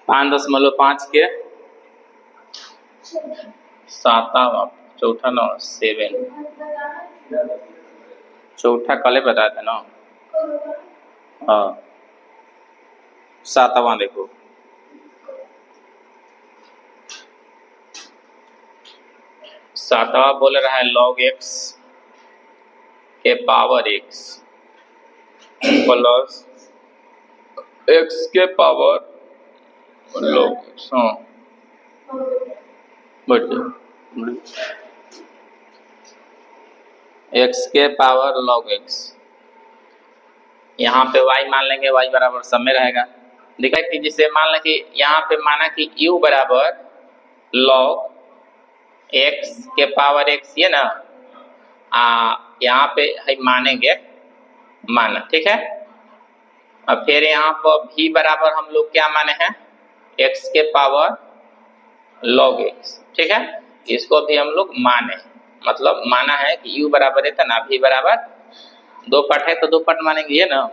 5.5 के 7वां चौथा ना 7 चौथा कल बताया था ना। हाँ 7वां देखो, सातवां बोल रहा है log x के पावर x प्लस x के पावर log x। हाँ x के पावर log x, यहाँ पे y मान लेंगे, y बराबर सब में रहेगा। दिखाई थी जिसे मान लें कि यहाँ पे माना कि u बराबर log x के पावर x, ये ना यहाँ पे मानेंगे माना, ठीक है। अब फिर यहाँ पर v बराबर हम लोग क्या माने हैं, x के पावर log x, ठीक है। इसको भी हम लोग माने, मतलब माना है कि u बराबर है था ना, v बराबर 2 पट है तो 2 पट मानेंगे, ये ना।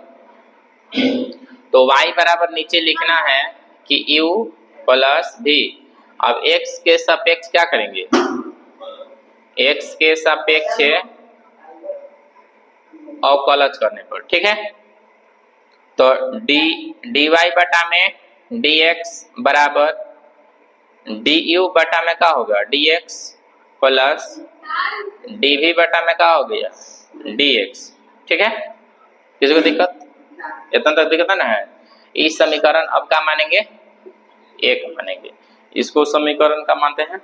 तो y बराबर नीचे लिखना है कि u प्लस v। अब x के सापेक्ष क्या करेंगे, x के सापेक्ष अवकलज करने पर, ठीक है। तो dy बटा में dx बराबर du बटा में क्या होगा dx प्लस dv बटा में क्या हो गया dx, ठीक है। किसी को दिक्कत, इतना तक दिक्कत ना है। इस समीकरण अब क्या मानेंगे, 1 मानेंगे। इसको समीकरण का मानते हैं,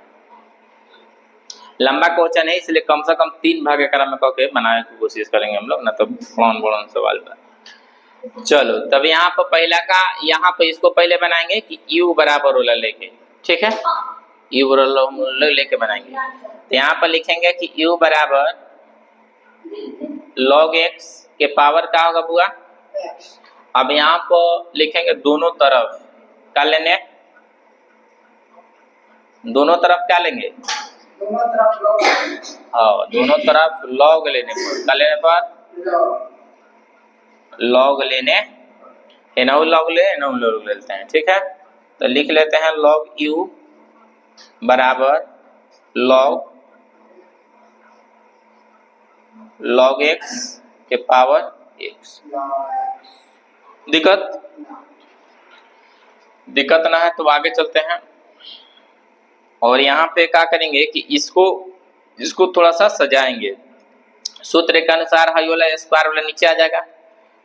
लंबा क्वेश्चन है इसलिए कम से कम 3 भाग क्रम में करके बनाने की कोशिश करेंगे हम लोग, ना तो बड़ा सवाल पर। चलो तब यहाँ पर पहला का, यहाँ पे इसको पहले बनाएंगे कि u बराबर वाला लेके, ठीक है। u बराबर लेके बनाएंगे, तो यहाँ पर लिखेंगे कि u बराबर log x के पावर क्या होगा बुआ। अब यहाँ पर लिखेंगे दोनों तरफ क्या लेने, दोनों तरफ क्या लेंगे, हाँ दोनों तरफ log लेने पर, क्या लेने पर log लेने, एनओ log ले एनओ log लेते हैं, ठीक है। तो लिख लेते हैं log u बराबर log x के पावर x। दिक्कत ना है तो आगे चलते हैं। और यहाँ पे क्या करेंगे कि इसको थोड़ा सा सजाएंगे। सूत्र के अनुसार हाई वाला स्क्वायर वाला नीचे आ जाएगा,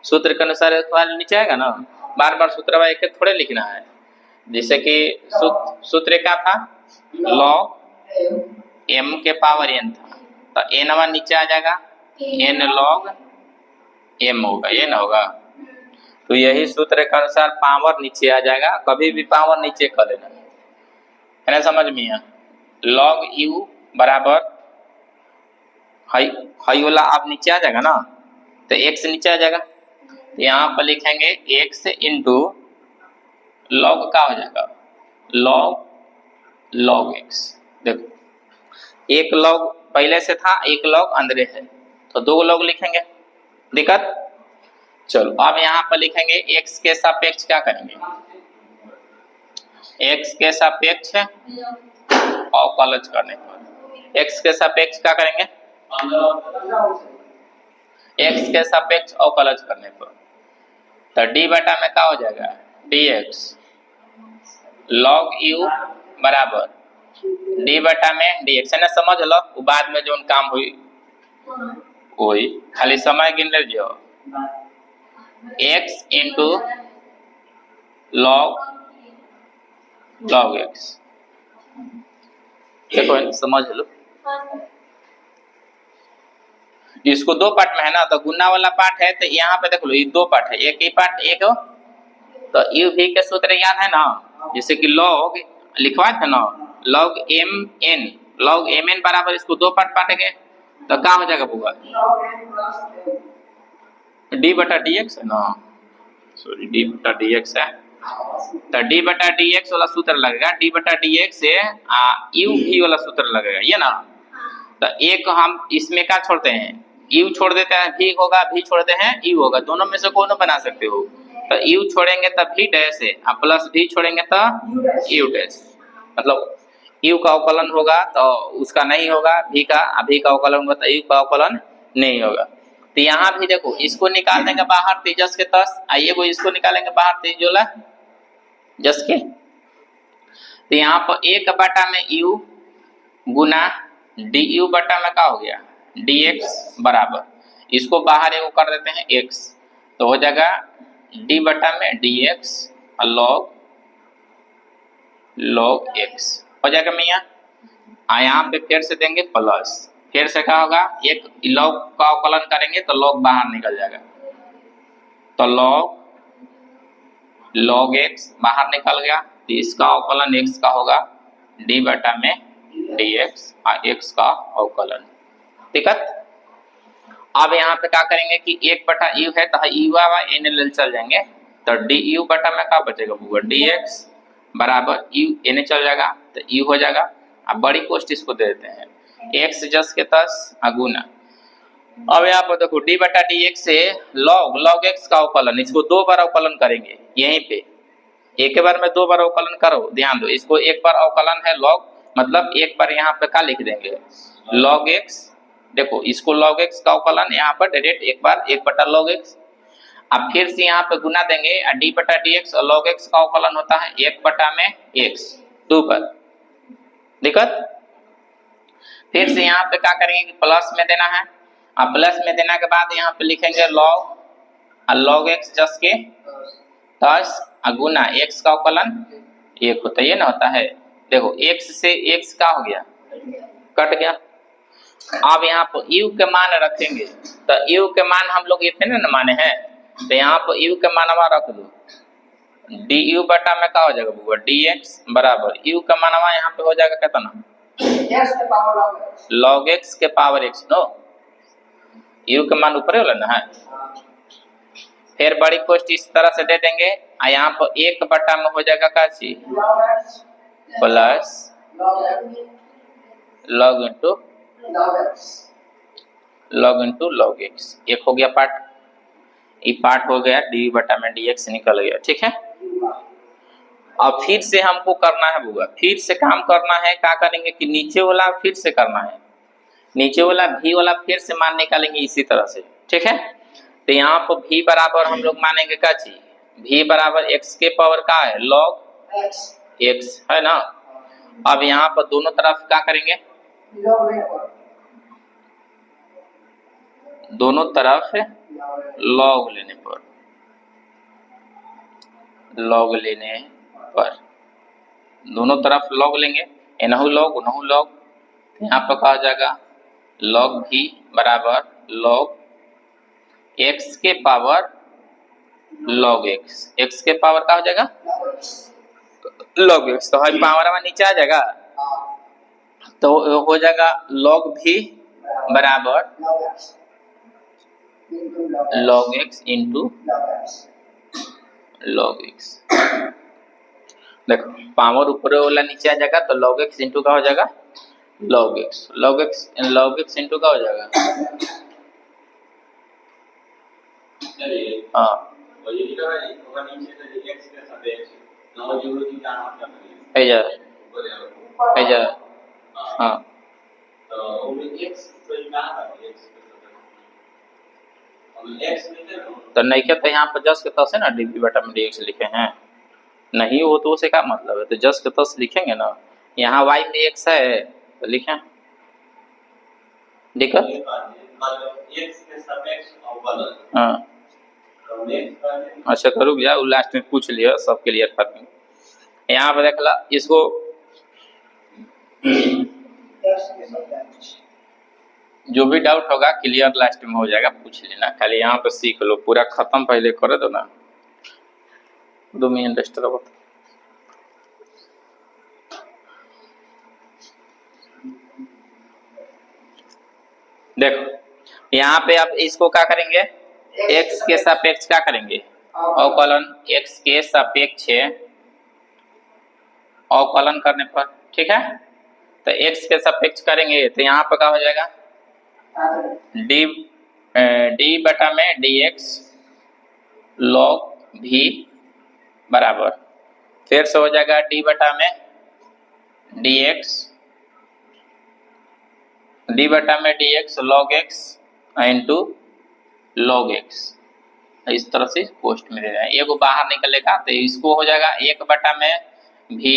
सूत्र के अनुसार स्क्वायर नीचे आएगा ना, बार बार सूत्र वाला एक थोड़े लिखना है। जैसे कि सूत्र क्या था, log m के पावर n था, तो n नीचे आ जाएगा, n log m होगा, ये ना होगा। तो यही सूत्र के अनुसार पावर नीचे आ जाएगा, कभी भी पावर नीचे कर लेना है ना, समझ में है। log u बराबर हाई वाला आप नीचे आ जाएगा ना, तो x नीचे आ जाएगा, तो यहाँ पर लिखेंगे x इंटू log का हो जाएगा log x। देखो एक log पहले से था, एक log अंदर है, तो 2 log लिखेंगे, दिक्कत। चलो अब यहाँ पर लिखेंगे x के सापेक्ष क्या करेंगे, x के सापेक्ष अवकलज करने पर, x के सापेक्ष क्या करेंगे, x के सापेक्ष अवकलज करने पर, तो d बटा में क्या हो जाएगा dx log u बराबर d बटा में dx, है ना, समझ लो। बाद में जो काम हुई वही, खाली समय गिन लीजिए, x इंटू log x। देखो समझ लो, इसको 2 पार्ट में है ना, तो गुना वाला पार्ट है, तो यहाँ पे देख लो ये 2 पार्ट है, एक ही पार्ट एक हो, तो u v के सूत्र याद है ना, जैसे कि log लिखवाए थे ना, log mn बराबर इसको 2 पार्ट बांटेंगे तो क्या हो जाएगा बुआ, d बटा dx है ना, सॉरी d बटा dx है, तो d बटा dx वाला सूत्र लगेगा, d बटा dx से u v वाला सूत्र लगेगा, ये ना। तो एक हम इसमें क्या छोड़ते हैं, u छोड़ देते हैं, v होगा, v छोड़ते हैं u होगा, दोनों में से कौन बना सकते हो, तो यू छोड़ेंगे तो भी डैश है, अब प्लस भी छोड़ेंगे तो यू डैश, मतलब यू का अवकलन होगा तो उसका नहीं होगा, भी का अवकलन होगा तो यू का अवकलन नहीं होगा। तो यहाँ भी देखो इसको निकाल देंगे बाहर तेजस के तस, आइए वो इसको निकालेंगे बाहर तेजोला जस के। तो यहाँ पर एक बटा में यू गुना डी यू बटा में क्या हो गया डी एक्स बराबर, इसको बाहर एगो कर देते हैं एक्स, तो हो जाएगा डी बटा में डी एक्स लॉग एक्स हो जाएगा मियाँ। यहाँ पे फिर से देंगे प्लस, फिर से क्या होगा एक लॉग का अवकलन करेंगे तो लॉग बाहर निकल जाएगा, तो लॉग एक्स बाहर निकल गया, तो इसका अवकलन एक्स का होगा डी बटा में डी एक्स और एक्स का अवकलन। ठीक है, अब यहाँ पे क्या करेंगे कि एक बटा यू है तो यू एन एल चल जाएंगे, तो डी यू बटा में क्या बचेगा बुआ डी एक्स बराबर यू एन चल जाएगा तो यू हो जाएगा। अब बड़ी कोष्ट इसको दे देते हैं एक्स जस के तस अगुना। अब यहाँ पर देखो डी बटा डी एक्स से लॉग एक्स का अवकलन, इसको दो बार अवकलन करेंगे यहीं पे, एक बार में दो बार अवकलन करो, ध्यान दो इसको एक बार अवकलन है लॉग, मतलब एक बार यहाँ पे क्या लिख देंगे लॉग एक्स, देखो इसको log x का अवकलन यहाँ पर डायरेक्ट एक बार एक बटा log x, अब फिर से यहाँ पे गुना देंगे d बटा dx और log x का अवकलन होता है एक बटा में x दो पर, दिक्कत। फिर से यहाँ पे क्या करेंगे कि प्लस में देना है, अब प्लस में देने के बाद यहाँ पे लिखेंगे log x जस के दस गुना x का अवकलन एक होता है, ये ना होता है, देखो x से x का हो गया कट गया। अब यहाँ पर u के मान रखेंगे, तो u के मान हम लोग इतने न माने हैं, तो यहाँ पर u के मानवा रख दो, डी यू बटा में क्या हो जाएगा बुआ डी एक्स बराबर u का मानवा यहाँ पे हो जाएगा कितना log x के पावर x नो, u के मान ऊपर वाला ना है। फिर बड़ी कोष्ट इस तरह से दे देंगे, यहाँ पर एक बटा में हो जाएगा क्या चीज plus log into log x, एक हो गया पार्ट, ये पार्ट हो गया डी बटा में डी एक्स निकल गया। ठीक है, अब फिर से हमको करना है बुआ, फिर से काम करना है, क्या करेंगे कि नीचे वाला फिर से करना है, नीचे वाला भी वाला फिर से मान निकालेंगे इसी तरह से। ठीक है, तो यहाँ पर भी बराबर हम लोग मानेंगे क्या चीज भी बराबर x के पावर का है log x है ना। अब यहाँ पर दोनों तरफ क्या करेंगे दोनों तरफ लॉग लेने पर दोनों तरफ लॉग लेंगे, एनहु लॉग उनहु लॉग, यहाँ पर कहा जाएगा लॉग भी बराबर लॉग x के पावर log x के पावर का हो जाएगा log x, तो हर पावर में नीचे आ जाएगा, तो हो जाएगा log भी बराबर log x into log x। देखो पावर ऊपर वाला नीचे आ जाएगा तो log x इंटू का हो जाएगा log x इंटू का हो जाएगा हाँ हाँ तो नहीं क्या, तो यहाँ पर जस के तस है ना डी बटा में डी एक्स लिखे हैं, नहीं हो तो उसे क्या मतलब है, तो जस के तस लिखेंगे ना, यहाँ y में x है तो लिखें दिक्कत। हाँ अच्छा करूँ भैया, लास्ट में पूछ लिया सब क्लियर कर दूँ। यहाँ पर देख ला इसको जो भी डाउट होगा क्लियर लास्ट में हो जाएगा, पूछ लेना, खाली यहाँ पर सीख लो, पूरा खत्म पहले कर दो ना, 2 मिनट एक्स्ट्रा बता। देखो यहाँ पे आप इसको क्या करेंगे x के सापेक्ष क्या करेंगे अवकलन, x के सापेक्ष अवकलन करने पर, ठीक है, तो x के सापेक्ष करेंगे तो यहाँ पर क्या हो जाएगा डी बटा में डी एक्स लॉग भी बराबर फिर से हो जाएगा डी बटा में डी बटा में d x log x into log x. इस तरह से पोस्ट में दे रहे हैं, एगो बाहर निकलेगा तो इसको हो जाएगा 1 बटा में भी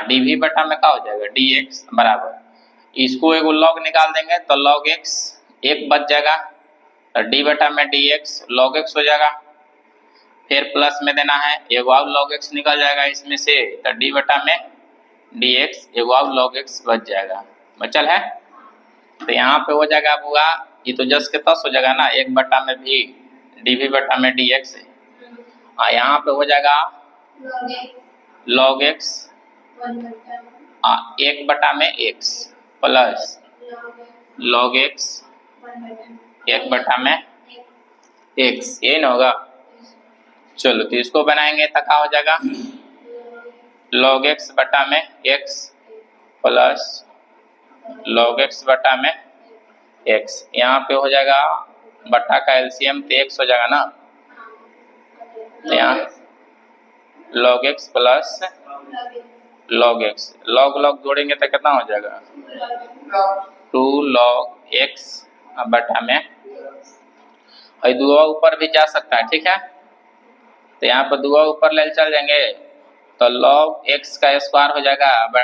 डी भी बटा में क्या हो जाएगा डी एक्स बराबर इसको एगो लॉग निकाल देंगे तो लॉग एक्स एक बच जाएगा तो डी बटा में डी एक्स लॉग एक्स हो जाएगा। फिर प्लस में देना है एगो और लॉग एक्स निकल जाएगा इसमें से तो डी बटा में डी एक्स एगो और लॉग एक्स बच जाएगा। बचल है तो यहाँ पे हो जाएगा बुआ ये तो जस के तस हो जाएगा ना 1 बटा में भी डी भी बटा में डी एक्स यहाँ पे हो जाएगा लॉग एक्स 1 बटा में एक्स प्लस लॉग एक्स 1 बटा में एक्स यही ना होगा। चलो तो इसको बनाएंगे तो क्या हो जाएगा लॉग एक्स बटा में एक्स प्लस लॉग एक्स बटा में एक्स यहाँ पे हो जाएगा बटा का एलसीएम तो एक्स हो जाएगा ना यहाँ log x plus log x log log जोड़ेंगे तो कितना हो जाएगा 2 लॉग एक्स बटा में और दुआ ऊपर भी जा सकता है ठीक है तो यहाँ पर दुआ ऊपर ले चल जाएंगे तो लॉग एक्स का स्क्वायर हो जाएगा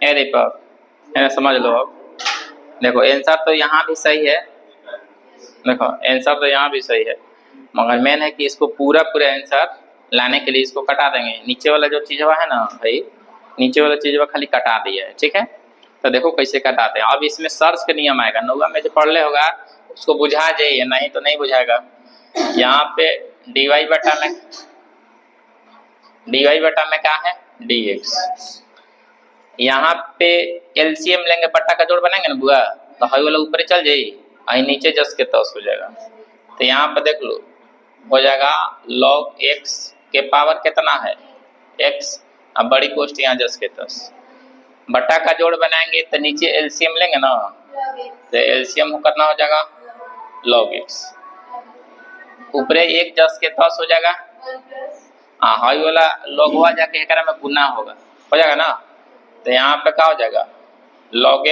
ये देखो समझ लो अब देखो आंसर तो यहाँ भी सही है देखो आंसर तो यहाँ भी सही है मगर मेन है कि इसको पूरा आंसर लाने के लिए इसको कटा देंगे नीचे वाला जो चीज है ना भाई नीचे वाला चीज खाली कटा दिया है ठीक है तो देखो कैसे कटाते हैं। अब इसमें सर्च का नियम आएगा नौवा में जो पढ़ ले होगा उसको बुझा जाइए नहीं तो नहीं बुझाएगा। यहाँ पे dy बटा में क्या है dx यहाँ पे एलसीएम लेंगे बट्टा का जोड़ बनाएंगे ना बुआ तो हाई वाला ऊपर चल जाइए आई नीचे जस के तस हो जाएगा तो यहाँ पे देख लो हो जाएगा log x के पावर कितना है x अब बड़ी कोष्ट यहाँ जस के तस बट्टा का जोड़ बनाएंगे तो नीचे एलसीएम लेंगे ना तो एलसीएम करना हो जाएगा log x ऊपरे एक जस के तस हो जाएगा हाई वाला log हुआ जाके एक में गुना होगा हो जाएगा ना तो यहाँ पे क्या हो जाएगा log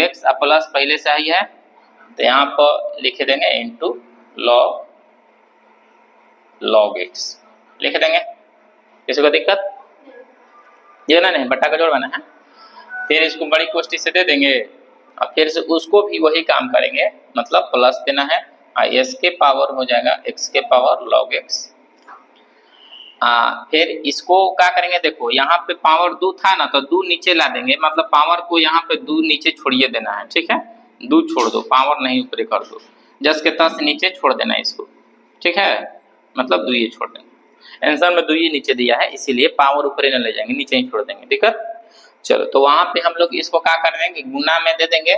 x अब प्लस पहले से ही है तो यहाँ पर लिख देंगे इनटू log x लिख देंगे। किसी को दिक्कत ये ना नहीं बट्टा का जोड़ बना है। फिर इसको बड़ी कोष्ठी से दे देंगे और फिर से उसको भी वही काम करेंगे, मतलब प्लस देना है s के पावर हो जाएगा x के पावर log x। फिर इसको क्या करेंगे, देखो यहाँ पे पावर 2 था ना तो 2 नीचे ला देंगे, मतलब पावर को यहाँ पे 2 नीचे छोड़िए देना है, ठीक है 2 छोड़ दो, पावर नहीं ऊपर कर दो, जस के तस नीचे छोड़ देना है इसको, ठीक है मतलब 2 ये छोड़ देंगे। आंसर में 2 ये नीचे दिया है इसीलिए पावर ऊपर न ले जाएंगे, नीचे ही छोड़ देंगे, दिक्कत। चलो तो वहां पे हम लोग इसको क्या कर देंगे, गुना में दे देंगे,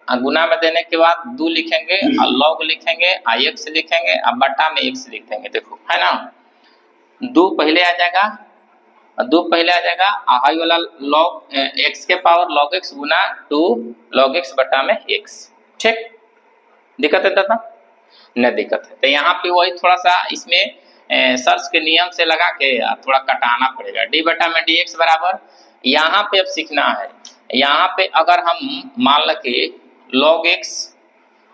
गुना में देने के बाद 2 लिखेंगे और log लिखेंगे, x लिखेंगे और बटा में x लिख देंगे, देखो है ना 2 पहले आ जाएगा, 2 पहले आ जाएगा हाई वाला log x के पावर log x गुना 2 log x बटा में x, ठीक। दिक्कत है दादा? नहीं दिक्कत है। तो यहाँ पे वही थोड़ा सा इसमें सर्च के नियम से लगा के थोड़ा कटाना पड़ेगा। d बटा में dx बराबर, यहाँ पे अब सीखना है, यहाँ पे अगर हम मान ल के log x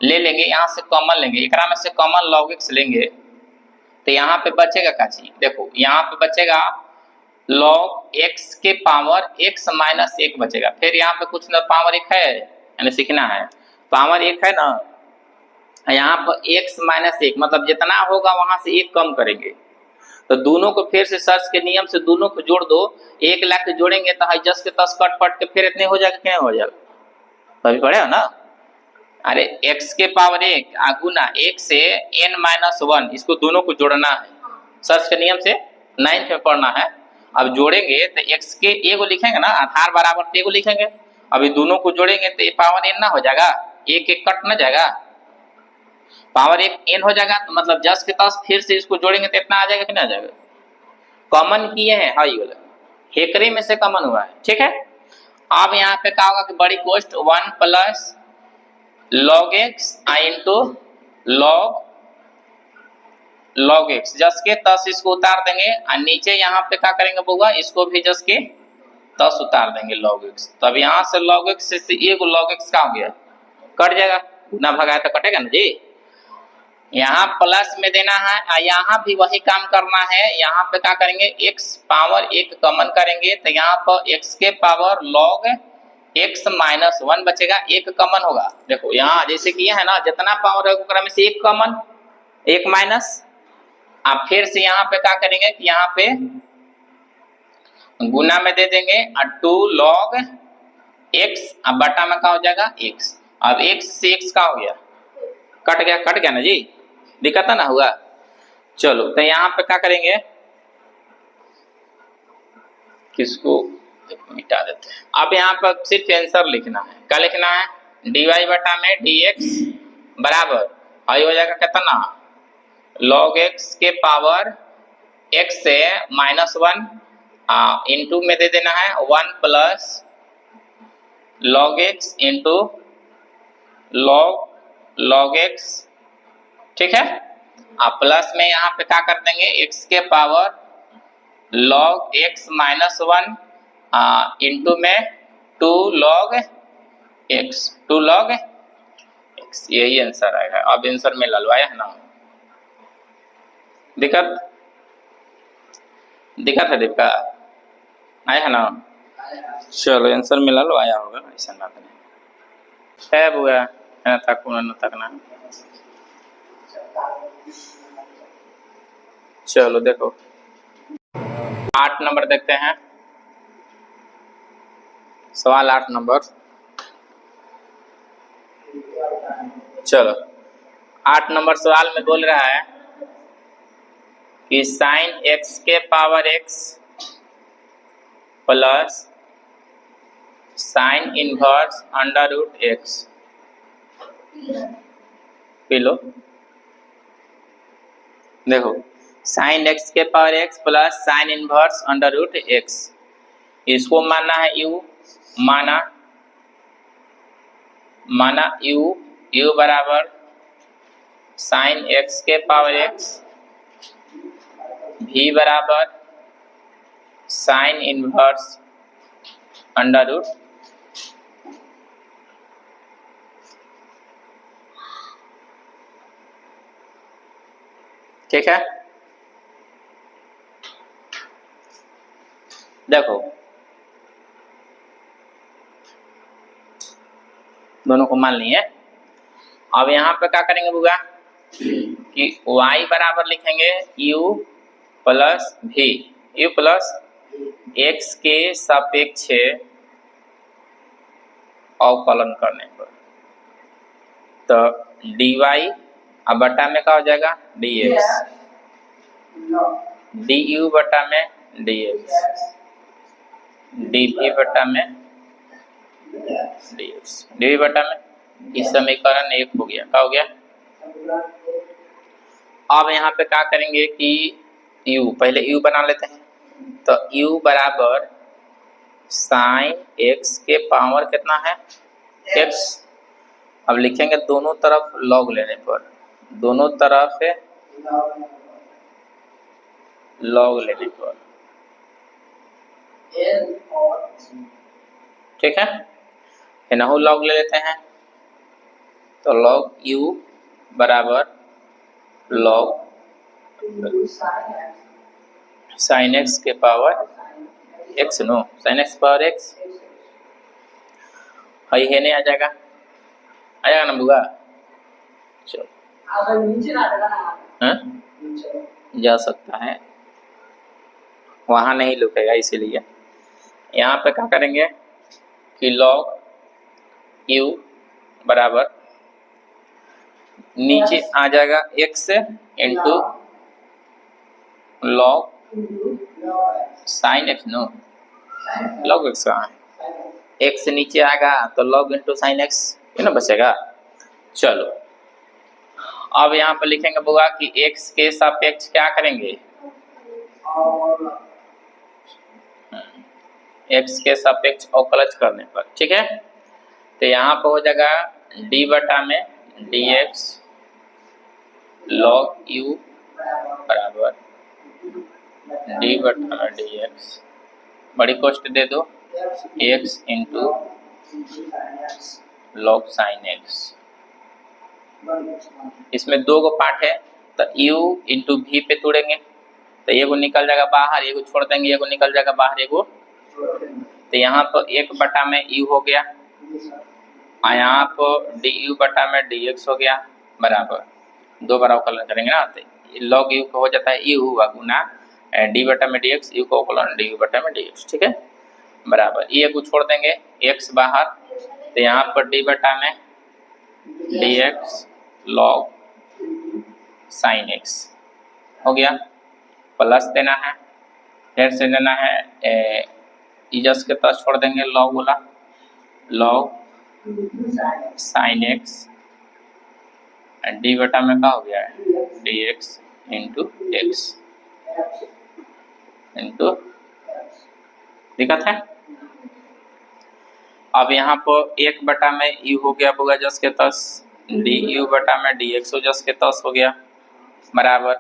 ले लेंगे, यहाँ से कॉमन लेंगे, एकरा में से कॉमन log x लेंगे तो यहाँ पे बचेगा क्या चीज, देखो यहाँ पे बचेगा log x के पावर x माइनस 1 बचेगा। फिर यहाँ पे कुछ ना पावर 1 है, यानी सीखना है पावर 1 है ना, यहाँ पर x माइनस 1 मतलब जितना होगा वहां से 1 कम करेंगे, तो दोनों को फिर से सर्च के नियम से दोनों को जोड़ दो, 1 ला के जोड़ेंगे तो हाई जस के तस कट पट के फिर इतने हो जाएगा, क्या हो जाएगा तभी पढ़े हो ना। अरे x के पावर 1 गुना 1 से n माइनस 1, इसको दोनों को जोड़ना है, सर्च के नियम से 9th में पढ़ना है। अब जोड़ेंगे तो x के एगो लिखेंगे ना, आधार बराबर एगो लिखेंगे, अभी दोनों को जोड़ेंगे तो पावर n ना हो जाएगा, 1 1 कट ना जाएगा, पावर 1 n हो जाएगा, तो मतलब जस के तस फिर से इसको जोड़ेंगे तो इतना आ जाएगा कि नहीं आ जाएगा, कॉमन किए हैं हाँ ये वाला हेकरे में से कॉमन हुआ है, ठीक है। अब यहाँ पे क्या होगा कि बड़ी कोष्ट 1 plus log x into log x, जस के तस इसको उतार देंगे और नीचे यहाँ पे क्या करेंगे बउआ, इसको भी जस के तस उतार देंगे log x, तब यहाँ से log x से एगो log x का हो गया, कट जाएगा, ना भगाया तो कटेगा ना जी। यहाँ प्लस में देना है और यहाँ भी वही काम करना है, यहाँ पे क्या करेंगे x पावर 1 कॉमन करेंगे तो यहाँ पर x के पावर log x माइनस 1 बचेगा, 1 कॉमन होगा, देखो यहाँ जैसे कि है ना जितना पावर है उकरा में से 1 कॉमन 1 माइनस, आप फिर से यहाँ पे क्या करेंगे कि यहाँ पे गुना में दे देंगे और 2 log x अब बटा में क्या हो जाएगा x, अब x से x का हो गया, कट गया ना जी, दिक्कत ना हुआ। चलो तो यहाँ पे क्या करेंगे, किसको मिटा देते हैं, अब यहाँ पर सिर्फ आंसर लिखना है, क्या लिखना है dy बटा में dx बराबर आई हो जाएगा कितना log x के पावर x से माइनस 1 इंटू में दे देना है 1 plus log x into log x, ठीक है। अब प्लस में यहाँ पे क्या कर देंगे x के power log x minus 1 into में 2 log x, यही आंसर आएगा। अब आंसर में ललवाया है ना, दिक्कत है दीपिका आया है ना, चलो आंसर में ललवाया होगा, ऐसा बात नहीं है बुआ है तकना। चलो देखो 8 नंबर देखते हैं, सवाल 8 नंबर, चलो 8 नंबर सवाल में बोल रहा है कि साइन x के power x plus sine inverse under root x, पी लो, देखो साइन x के power x plus sine inverse under root x, इसको मानना है u, माना u बराबर साइन x के पावर x, v बराबर साइन इनवर्स अंडर रूट ठीक है। देखो दोनों को मान लिए। अब यहाँ पे क्या करेंगे बुआ कि y बराबर लिखेंगे u plus v, u plus x के सापेक्ष अवकलन करने पर, तो dy अब बटा में क्या हो जाएगा dx, du बटा में dx, dv बटा में dx, dv बटा में, इस समीकरण 1 हो गया। क्या हो गया? अब यहाँ पे क्या करेंगे कि u, पहले u बना लेते हैं, तो u बराबर साइन x के पावर कितना है x। अब लिखेंगे दोनों तरफ लॉग लेने पर, दोनों तरफ है लॉग लेने पर, ठीक है। इनहु लॉग ले लेते हैं, तो लॉग u बराबर लॉग साइन x के power x, no sine x power x है नहीं, आ जाएगा ना बुआ? चलो जा सकता है, वहां नहीं लुकेगा, इसीलिए यहाँ पे क्या करेंगे कि लॉग u बराबर नीचे आ जाएगा x into log sine x, no log x का x नीचे आएगा तो लॉग इंटू साइन x ये ना बचेगा। चलो अब यहाँ पर लिखेंगे बुआ कि x के सापेक्ष क्या करेंगे, x के सापेक्ष अवकलज करने पर, ठीक है। तो यहाँ पर हो जाएगा d बटा में dx log u बराबर d बटा में dx, बड़ी कोष्ट दे दो x into log sine x। इसमें दो गो पार्ट है, तो u इंटू v पे तोड़ेंगे तो ये को निकल जाएगा बाहर, ये को छोड़ देंगे, ये को निकल जाएगा बाहर, ये को, तो यहाँ तो 1 बटा में u हो गया और यहाँ पर du बटा में dx हो गया बराबर, दो बार अवकलन करेंगे ना, तो लॉग u को हो जाता है u हुआ गुना d बटा में dx, u को अवकलन du बटा में dx, ठीक है बराबर, ये को छोड़ देंगे x बाहर, तो यहाँ पर d बटा में dx log साइन x हो गया, प्लस देना है, फिर से देना है इजस के पास छोड़ देंगे log बोला, log साइन x डी बटा में क्या हो गया है dx इंटू x इंटू दिक्कत है। अब यहाँ पर 1 बटा में u हो गया बुआ जस के तस, du बटा में dx हो जस के तस हो गया बराबर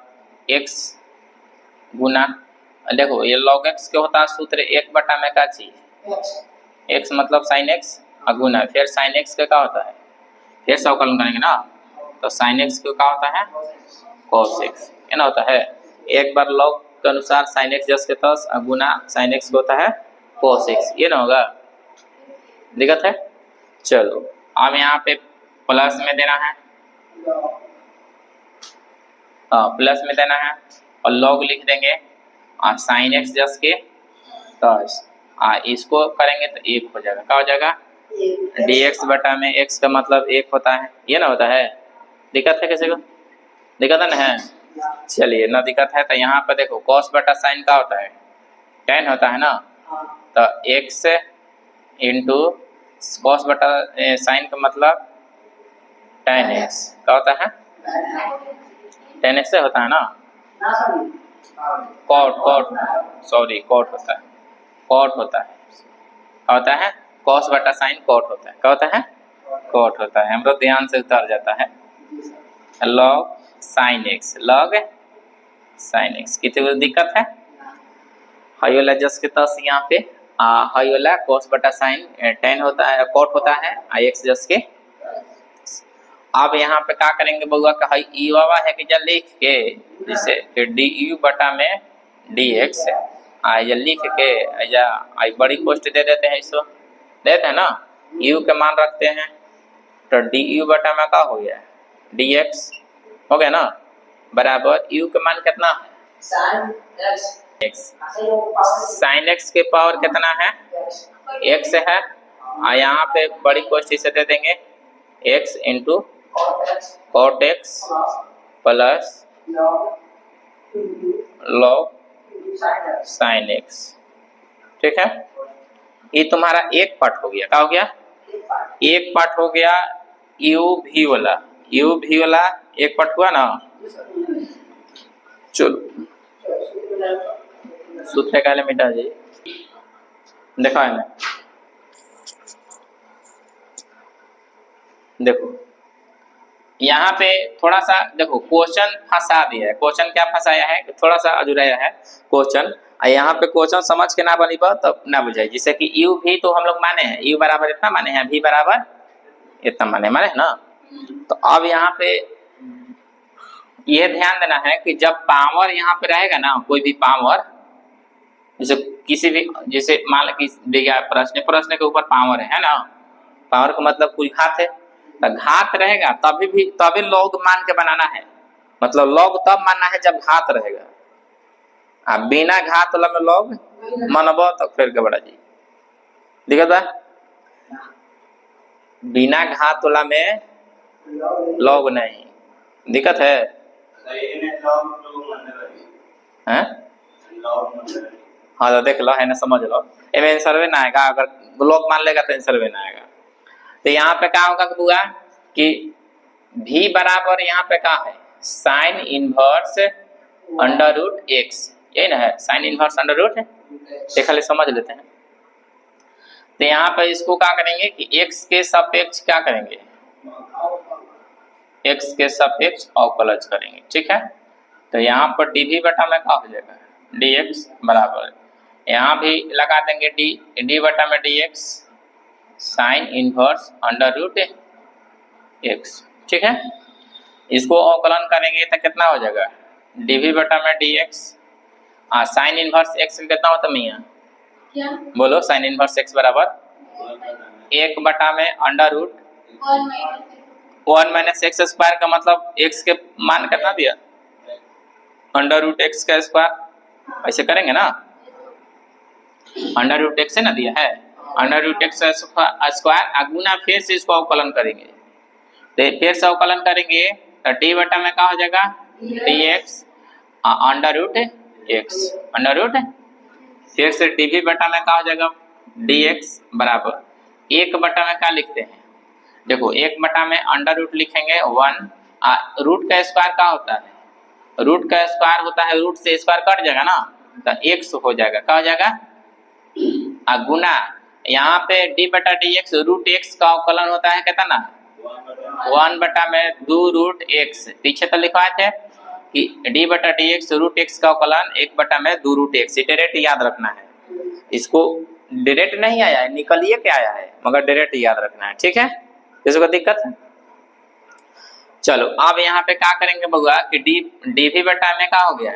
x गुना, देखो ये log x के होता है सूत्र 1 बटा में क्या चीज x मतलब साइन x और गुना फिर साइन x का क्या होता है, फिर से अवकलन करेंगे ना, तो साइन x को क्या होता है cos x, ये ना होता है, एक बार log के अनुसार साइन x जस के तस और गुना साइन x को होता है cos x, ये ना होगा, दिक्कत है। चलो अब यहाँ पे प्लस में देना है, प्लस में देना है और log लिख देंगे और साइन x जस के तस, इसको करेंगे तो 1 हो जाएगा, क्या हो जाएगा dx बटा में x का मतलब 1 होता है, ये ना होता है, दिक्कत है किसी को, दिक्कत है ना है। चलिए ना दिक्कत है, तो यहाँ पर देखो cos बटा साइन का होता है tan होता है ना, तो x इंटू cos बटा साइन का मतलब tan x क्या होता है, tan x से होता है ना, cot होता है, cot होता है, क्या होता है cos बटा साइन cot होता है, क्या होता है cot होता है, हम लोग ध्यान से उतर जाता है, log sine x, log sine x, कितनी दिक्कत है, हायोला जस के तस यहाँ पे हायोला कोस बटा साइन टेन होता है, कॉट होता है आई एक्स जस के। अब यहाँ पे क्या करेंगे बउआ का हाई ई वावा है कि जा लिख के जिसे डी यू बटा में डी एक्स या लिख के या आई बड़ी पोस्ट दे देते हैं, इसको देते हैं ना, यू के मान रखते हैं तो डी यू बटा में क्या हो गया डी एक्स हो गया ना, बराबर यू के मान कितना है साइन एक्स के पावर कितना है एक्स है, यहाँ पे बड़ी पोस्ट इसे दे देंगे x into cot x plus log sine x. ठीक है, ये तुम्हारा एक पार्ट हो गया। क्या हो गया? एक पार्ट हो गया यू भी वाला, यू भी वाला एक पार्ट हुआ ना। चलो सूत्र काले मिटा जाइए, देखा है ना, देखो यहाँ पे थोड़ा सा देखो क्वेश्चन फंसा दिया है। क्वेश्चन क्या फंसाया है, थोड़ा सा अधूराया है क्वेश्चन। यहाँ पे क्वेश्चन समझ के ना बनी बात तब ना बुझाई। जैसे कि यू भी तो हम लोग माने हैं, यू बराबर इतना माने हैं, भी बराबर इतना माने है ना। तो अब यहाँ पे यह ध्यान देना है कि जब पावर यहाँ पे रहेगा ना, कोई भी पावर जैसे किसी भी, जैसे मान लो कि प्रश्न के ऊपर पावर है ना, पावर का मतलब कोई घात है, तो घात रहेगा तभी लॉग मान के बनाना है। मतलब लॉग तब मानना है जब घात रहेगा, अब बिना घात वाला में लॉग मानबो तो फिर के बड़ा जी दिक्कत बा, बिना घात वाला में लॉग नहीं दिक्कत है। हाँ तो देख लो है ना, समझ लो इनमें आंसर भी ना आएगा, अगर लॉग मान लेगा तो आंसर भी ना आएगा। तो यहाँ पे क्या होगा बुआ कि भी बराबर यहाँ पे क्या है sine inverse under root x, यही ना है साइन इनवर्स अंडर रूट, ये खाली समझ लेते हैं। तो यहाँ पे इसको क्या करेंगे कि एक्स के सापेक्ष क्या करेंगे, एक्स के सापेक्ष अवकलज करेंगे। ठीक है, तो यहाँ पर डी भी बटा में क्या हो जाएगा डी एक्स बराबर, यहाँ भी लगा देंगे डी बटा में d x sine inverse under root x. ठीक है, इसको अवकलन करेंगे तो कितना हो जाएगा डी भी बटा में d x sine inverse x कितना होता है मियाँ क्या बोलो, साइन इनवर्स एक्स बराबर एक बटा में under root 1 minus x square का मतलब एक्स के मान कितना दिया अंडर रूट एक्स का स्क्वायर, ऐसे करेंगे ना, अंडर रूट एक्स से ना दिया है अंडर रूट एक्स स्क्वायर गुना फिर से इसको अवकलन करेंगे, तो फिर से अवकलन करेंगे तो डी बटा में क्या हो जाएगा d x under root x under root, फिर से डी भी बटा में क्या हो जाएगा डी एक्स बराबर एक बटा में क्या लिखते हैं, देखो एक बटा में अंडर रूट लिखेंगे 1, रूट का स्क्वायर क्या होता है, रूट का स्क्वायर होता है रूट से स्क्वायर कट जाएगा ना तो एक्स हो जाएगा, क्या हो जाएगा गुना यहाँ पे डी बटा डी एक्स रूट एक्स का अवकलन होता है कहता ना 1 बटा में 2 रूट एक्स, पीछे तो लिखवाए थे कि डी बटा डी एक्स रूट एक्स का अवकलन 1 बटा में 2 रूट एक्स, डायरेक्ट याद रखना है, इसको डायरेक्ट नहीं आया है निकलिए क्या आया है मगर डायरेक्ट याद रखना है। ठीक है, किसी को दिक्कत है? चलो अब यहाँ पे क्या करेंगे बउआ कि डी भी बटा में क्या हो गया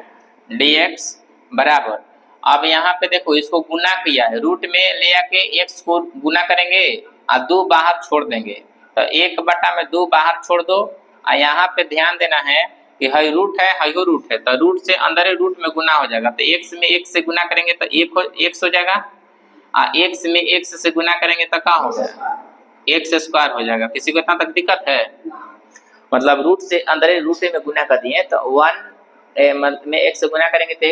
डी एक्स बराबर, अब यहाँ पे देखो इसको गुना किया है, रूट में ले आके एक्स को गुना करेंगे और 2 बाहर छोड़ देंगे, तो 1 बटा में 2 बाहर छोड़ दो, और यहाँ पे ध्यान देना है कि हाई रूट है हाई रूट है, तो रूट से अंदर रूट में गुना हो जाएगा, तो एक्स में एक्स से गुना करेंगे तो एक्स हो जाएगा, और एक्स में एक्स से गुना करेंगे तो क्या हो जाएगा एक्स स्क्वायर हो जाएगा। किसी को इतना तक दिक्कत है? मतलब रूट से अंदर रूट में गुना कर दिए तो 1 में एक्स से गुना करेंगे तो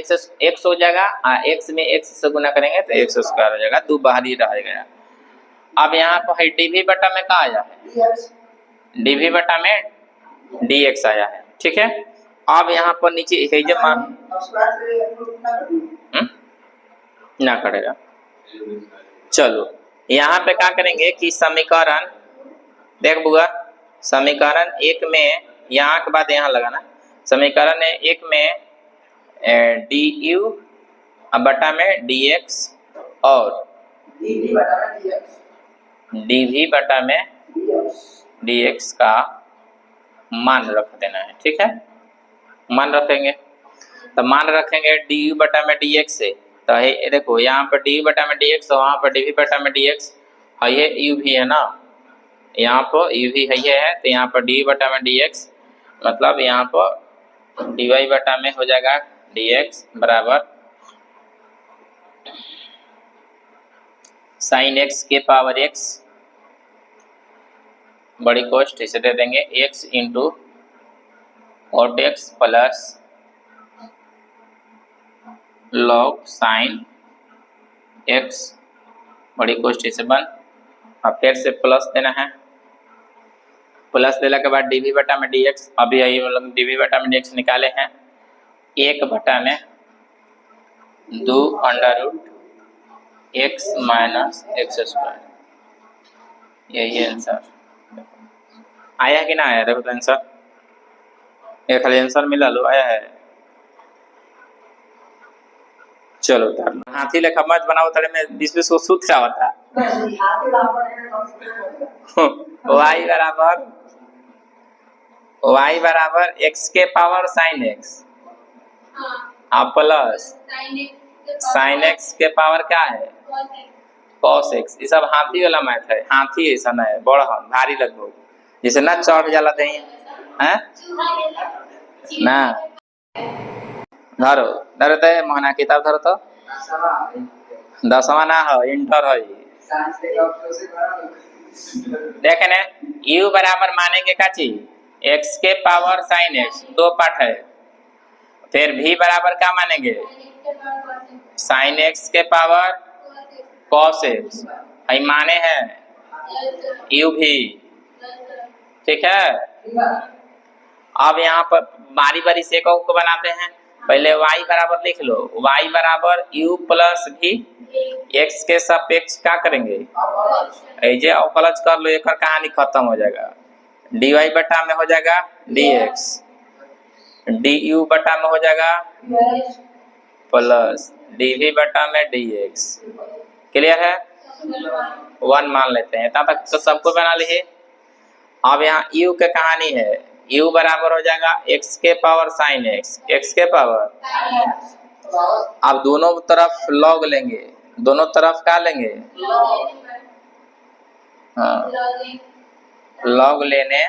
एक्स हो जाएगा, एक्स में एक्स से गुना करेंगे तो एक्स स्क्वायर हो जाएगा, 2 बाहर ही रह गया। अब यहाँ पर डी भी बटा में क्या आया है डी भी बटा में डी एक्स आया है। ठीक है, अब यहाँ पर नीचे है जब मान ना करेगा। चलो यहाँ पे क्या करेंगे कि समीकरण देख बुआ, समीकरण 1 में यहाँ के बाद यहाँ लगाना, समीकरण 1 में डी यू अब बटा में dx और dv बटा में dx का मान रख देना है। ठीक है, मान रखेंगे तो मान रखेंगे du बटा में dx से, तो ये देखो यहाँ पर du बटा में dx और वहाँ पर dv बटा में dx है, ये u भी है ना, यहाँ पर u भी है ये है, तो यहाँ पर du बटा में dx मतलब यहाँ पर dy बटा में हो जाएगा dx बराबर साइन x के पावर x बड़ी कोष्ट इसे दे देंगे x into cot x plus log sine x बड़ी कोष्ट इसे बन। अब फिर से प्लस देना है, प्लस देने के बाद dv बटा में dx, अभी यही मतलब dv बटा में dx निकाले हैं, 1 बटा में 2 under root x minus x square, यही आंसर आया कि ना आया? देखो तो आंसर, ये खाली आंसर मिला लो, आया है। चलो उतार, हाथी लेखा मत बनाओ, तारे में 20 को सूत्र क्या होता है? y बराबर x के power sine x plus sign x के पावर क्या है कॉस x। ये सब हाथी वाला मैथ है, हाथी ऐसा ना है बड़ा भारी लगभग जैसे ना चढ़ जाला दही है ना। धरो धरो तो महना किताब धरो तो 10वां ना है, इंटर है। देखे ने u बराबर मानेंगे का चीज x के पावर साइन x, 2 पार्ट है। फिर v बराबर क्या मानेंगे साइन x के पावर कॉस x, यही माने हैं u भी। ठीक है, अब यहाँ पर बारी बारी से को बनाते हैं। पहले y बराबर लिख लो, y बराबर u प्लस भी x के सापेक्ष क्या करेंगे ऐसे अवकलज कर लो, एक कहानी खत्म हो जाएगा। dy बटा में हो जाएगा dx, du बटा में हो जाएगा प्लस dv बटा में dx। क्लियर है? 1 मान लेते हैं, तब तक तो सबको बना लिए। अब यहाँ u के कहानी है, u बराबर हो जाएगा x के पावर साइन x, x के पावर। अब दोनों तरफ लॉग लेंगे, दोनों तरफ क्या लेंगे हाँ, लॉग लेने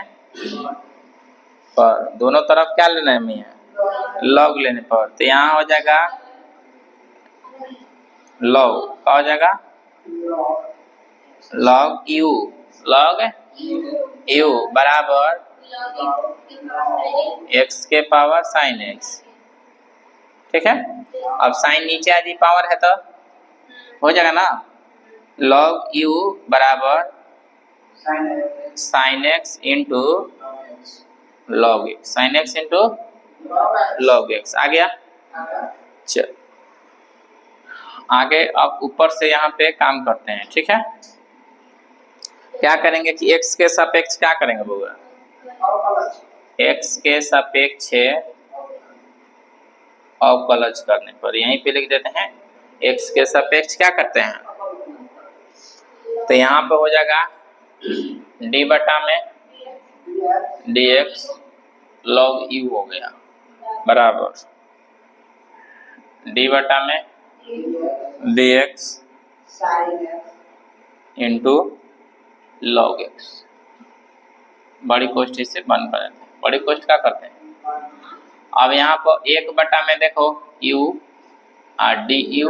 पर दोनों तरफ क्या लेना है मियाँ लॉग लेने पर, तो यहाँ हो जाएगा लॉग, क्या हो जाएगा लॉग u, लॉग u बराबर x के पावर साइन x। ठीक है, अब साइन नीचे आ जी पावर है तो हो जाएगा ना लॉग u बराबर sine x into log x, sine x into log x आ गया। चल आगे अब ऊपर से यहाँ पे काम करते हैं। ठीक है, क्या करेंगे कि x के सापेक्ष क्या करेंगे बोगा, x के सापेक्ष अवकलज करने पर यहीं पे लिख देते हैं x के सापेक्ष क्या करते हैं, तो यहाँ पे हो जाएगा d बटा में dx log u हो गया बराबर d बटा में dx इंटू log x। बड़ी कोष्ठ इससे बंद कर देते हैं, बड़ी कोष्ठ क्या करते हैं। अब यहाँ पर 1 बटा में देखो u और du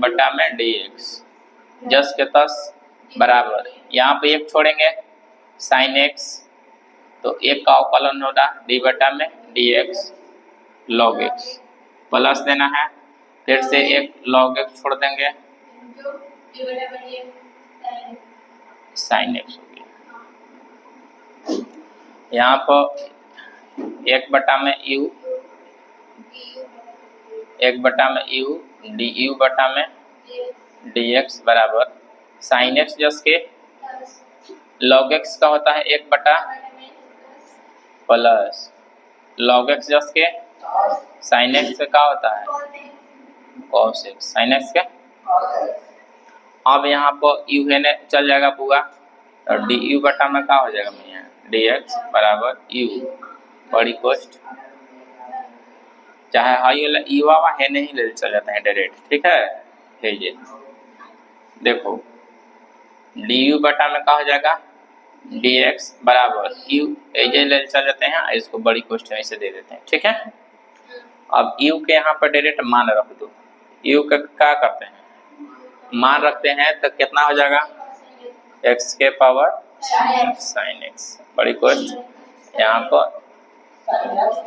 बटा में dx जस के तस बराबर, यहाँ पे 1 छोड़ेंगे साइन x, तो 1 का अवकलन होगा d बटा में dx log x, प्लस देना है, फिर से 1 log x छोड़ देंगे साइन x हो गया। यहाँ पर 1 बटा में u, 1 बटा में u du बटा में dx बराबर साइन x जस के log x का होता है 1 बटा प्लस log x जस के साइन x का होता है cos x sin x के। अब यहाँ पर u है ने चल जाएगा पूरा, और डी यू बटा में क्या हो जाएगा भैया, डी एक्स बराबर यू बड़ी कोष्ट, चाहे हाई वाला यू आवा है नहीं ले चल जाता है डायरेक्ट, ठीक है ये देखो डी यू बटा में क्या हो जाएगा, डी एक्स बराबर यू एजे ले चल जाते हैं, इसको बड़ी कोष्ट ऐसे दे देते हैं, ठीक है। अब u के यहाँ पर डायरेक्ट मान रख दो, u का क्या करते हैं मान रखते हैं, तो कितना हो जाएगा x के पावर sin x बड़ी कोष्ट यहाँ पर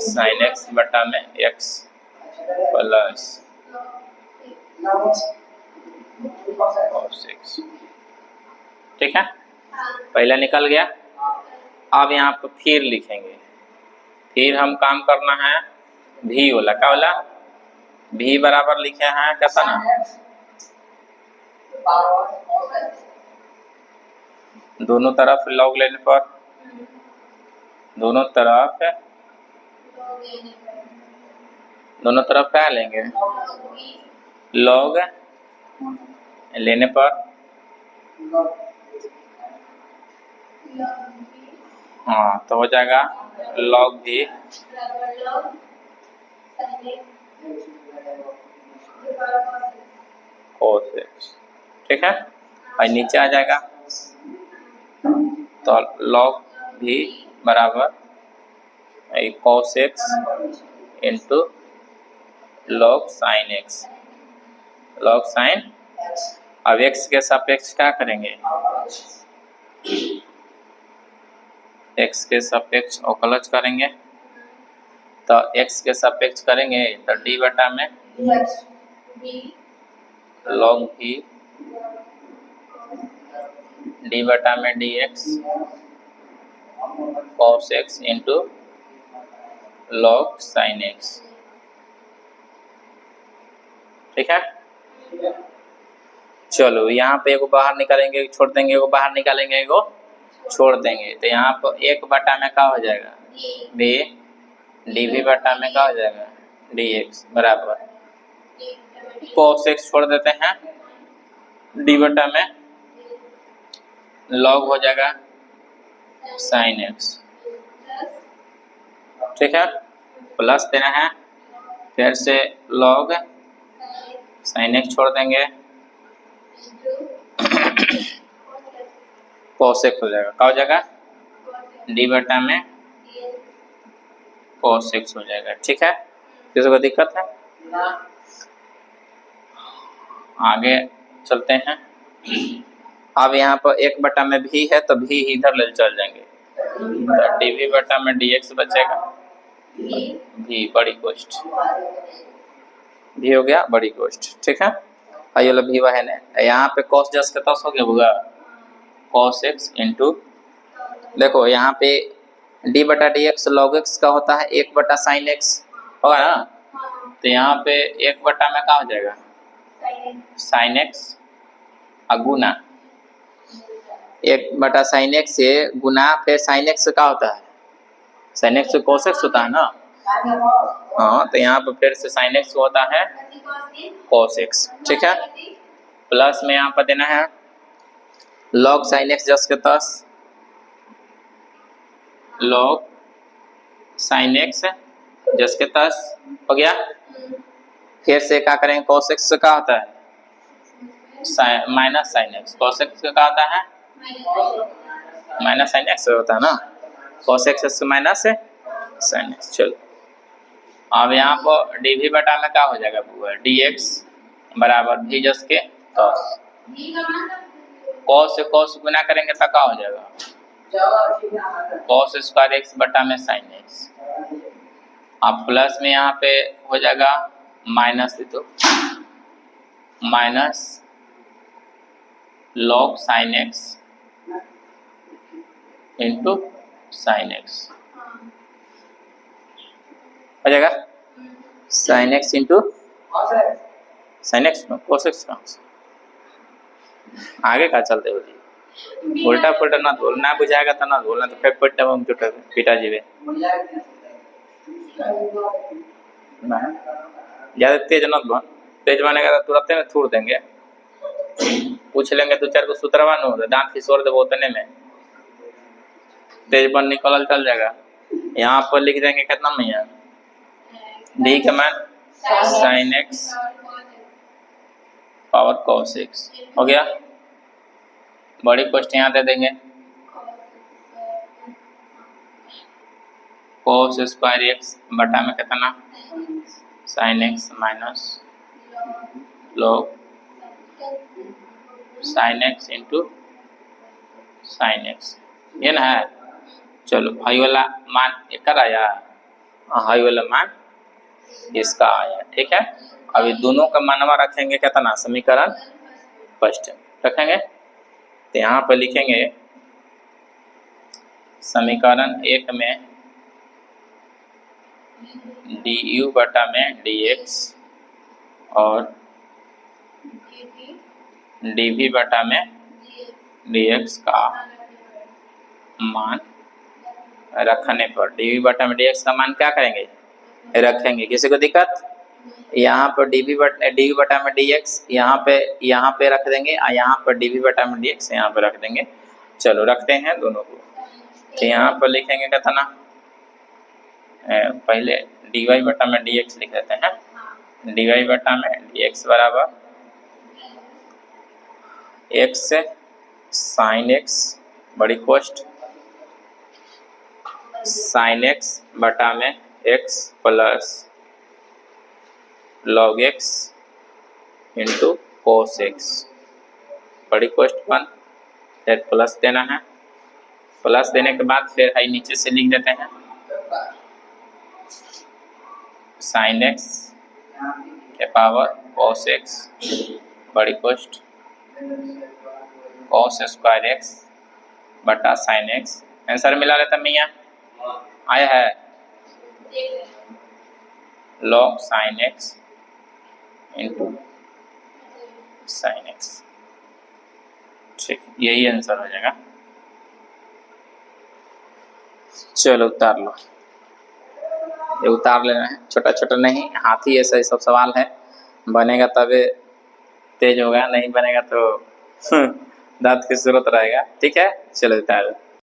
sin x बटा में x प्लस cos x, ठीक है। पहला निकल गया। अब यहाँ पर फिर लिखेंगे, फिर हम काम करना है v वाला, क्या वाला v बराबर लिखे हैं कैसा ना, दोनों तरफ लॉग लेने पर, दोनों तरफ क्या लेंगे लॉग लेने पर, हाँ तो हो जाएगा log भी cos x, ठीक है। और नीचे आ जाएगा तो log भी बराबर cos x into log sin x, log sin। अब x के सापेक्ष क्या करेंगे, x के सापेक्ष अवकलज करेंगे, तो x के सापेक्ष करेंगे तो d बटा में log भी d बटा में dx cos x into log sin x, ठीक है। चलो यहाँ पे एगो बाहर निकालेंगे छोड़ देंगे, एगो बाहर निकालेंगे एगो छोड़ देंगे, तो यहाँ पर एक बटा में क्या हो जाएगा b, डी भी बटा में क्या हो जाएगा dx बराबर cos x छोड़ देते हैं, d बटा में log हो जाएगा sin x, ठीक है। प्लस देना है, फिर से log sin x छोड़ देंगे cos x हो जाएगा, क्या हो जाएगा d बटा में cos x हो जाएगा, ठीक है। किसी को दिक्कत है, आगे चलते हैं। अब यहाँ पर एक बटा में भी है तो भी इधर ले चल जाएंगे, तो dv बटा में dx बचेगा, भी बड़ी कोष्ट, भी हो गया बड़ी कोष्ट, ठीक है। आइए लो भी वह है ना, यहाँ पे cos जस के तस हो गया होगा cos x इंटू, देखो यहाँ पे d बटा dx log x का होता है एक बटा sin x होगा ना, तो यहाँ पे एक बटा में क्या हो जाएगा sin x गुना एक बटा sin x से गुना फिर sin x का होता है sin x cos x होता है ना, हाँ तो यहाँ पर फिर से sin x होता है cos x, ठीक है। प्लस में यहाँ पर देना है log sin x जस के तस log sin x जस के तस हो गया, फिर से क्या करेंगे cos x से क्या होता है minus sin x, cos x से क्या होता है माइनस sin x होता है ना, cos x से माइनस sin x। चलो अब यहाँ पर dv बटा में क्या हो जाएगा dx बराबर भी जस के तस, cos से cos गुना करेंगे तो क्या हो जाएगा cos स्क्वायर x बटा में sin x, अब प्लस में यहाँ पे हो जाएगा माइनस, तो minus log sin x into sin x हो जाएगा sin x into sin x cos x का, आगे का चलते हो जी, उल्टा पुल्टा ना बोल, ना बुझाएगा तो ना बोलना, तो फिर पिटा हम जुटा पिता जी ज्यादा तेज ना बोल, तेज बनेगा तो तुरंत में थूड़ देंगे। पूछ लेंगे तो चार को सूत्रवा न हो दांत खिसोड़ देबो उतने में तेज बन निकल चल जाएगा। यहाँ पर लिख देंगे कितना मैया डी का मान sine x power cos x हो गया। बड़ी क्वेश्चन यहाँ दे देंगे कॉस स्क्वायर एक्स बटा में कितना sine x minus log sine x into sine x ये ना है। चलो हाई वाला मान एक आया, हाई वाला मान इसका आया। ठीक है, अभी दोनों का मानवा रखेंगे कितना समीकरण फर्स्ट रखेंगे तो यहाँ पर लिखेंगे समीकरण एक में डी यू बटा में डी एक्स और डी वी बटा में डी एक्स का मान रखने पर डी वी बटा में डी एक्स का मान क्या करेंगे रखेंगे। किसी को दिक्कत? यहाँ पर डी वी बटा में डी एक्स यहाँ पे रख देंगे और यहाँ पर डी वी बटा में डी एक्स यहाँ पे रख देंगे। चलो रखते हैं दोनों को तो यहाँ पर लिखेंगे कितना पहले डी वाई बटा में डी एक्स लिख देते हैं। डी वाई बटा में डी एक्स बराबर एक्स से साइन एक्स बड़ी कोष्ट साइन एक्स बटा में x plus log x into cos x बड़ी कोष्ट पर फिर प्लस देना है। प्लस देने के बाद फिर आई नीचे से लिख देते हैं साइन एक्स के पावर कॉस एक्स बड़ी कोष्ट कॉस स्क्वायर एक्स बटा साइन एक्स। आंसर मिला लेता मैया आया है log sine x into sine x. ठीक, यही आंसर हो जाएगा। चलो उतार लो, ये उतार लेना है, छोटा छोटा नहीं, हाथी ऐसा ही सब सवाल है। बनेगा तबे तेज होगा, नहीं बनेगा तो दांत की जरूरत रहेगा। ठीक है, चलो उतार लो।